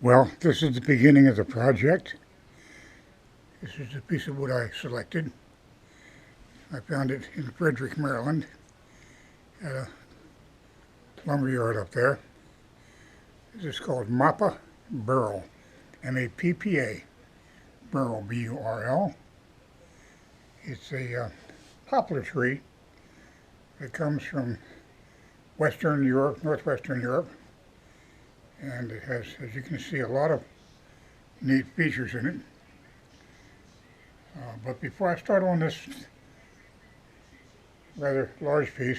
Well, this is the beginning of the project. This is the piece of wood I selected. I found it in Frederick, Maryland, at a lumber yard up there. This is called Mappa Burl, M-A-P-P-A, Burl, B-U-R-L. It's a poplar tree that comes from Western Europe, Northwestern Europe, and it has, as you can see, a lot of neat features in it. But before I start on this rather large piece,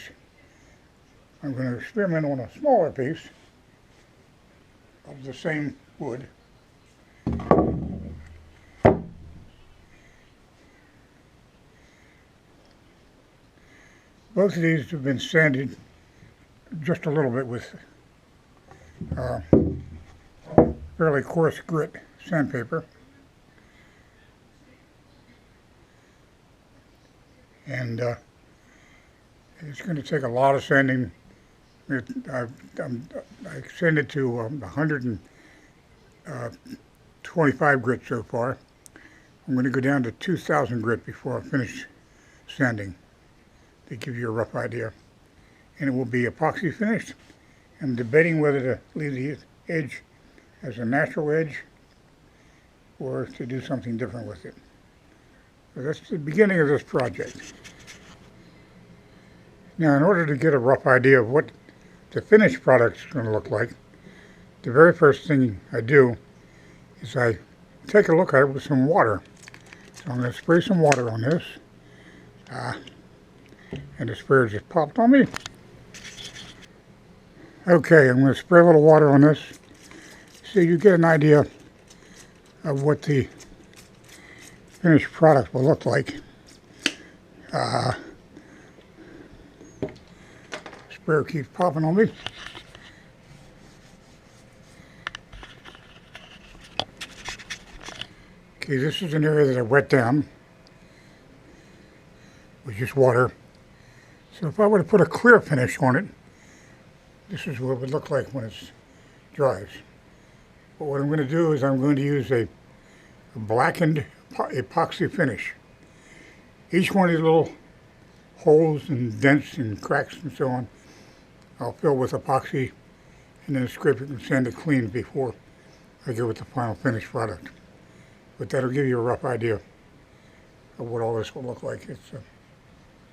I'm going to experiment on a smaller piece of the same wood. Both of these have been sanded just a little bit with fairly coarse grit sandpaper. And it's going to take a lot of sanding. I sanded to 125 grit so far. I'm going to go down to 2,000 grit before I finish sanding to give you a rough idea. And it will be epoxy finished. I'm debating whether to leave the edge as a natural edge or to do something different with it. So that's the beginning of this project. Now, in order to get a rough idea of what the finished product is going to look like, the very first thing I do is I take a look at it with some water. So I'm going to spray some water on this. And the sprayer just popped on me. Okay, I'm going to spray a little water on this so you get an idea of what the finished product will look like. Sprayer keeps popping on me. Okay, this is an area that I wet down with just water. So if I were to put a clear finish on it, this is what it would look like when it dries. But what I'm going to do is I'm going to use a blackened epoxy finish. Each one of these little holes and dents and cracks and so on, I'll fill with epoxy and then scrape it and sand it clean before I go with the final finished product. But that'll give you a rough idea of what all this will look like.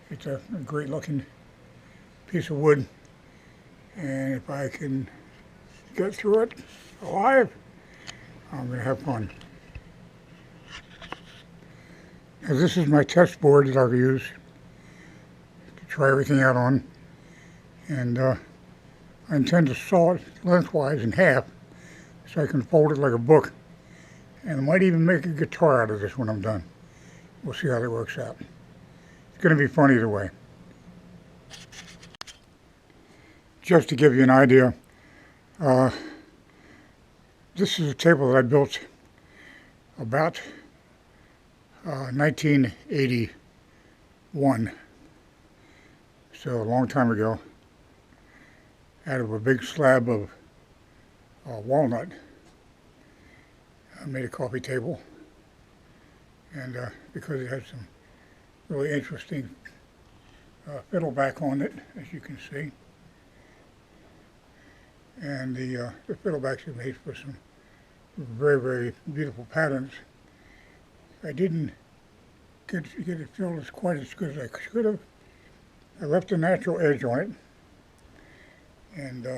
It's a great looking piece of wood, and if I can get through it alive, I'm going to have fun. Now, this is my test board that I'll use to try everything out on, and I intend to saw it lengthwise in half so I can fold it like a book, and I might even make a guitar out of this when I'm done. We'll see how that works out. It's going to be fun either way. Just to give you an idea, this is a table that I built about 1981, so a long time ago, out of a big slab of walnut. I made a coffee table, and because it has some really interesting fiddle back on it, as you can see, and the fiddlebacks are made for some very, very beautiful patterns. I didn't get it filled as quite as good as I could have. I left a natural edge on it, and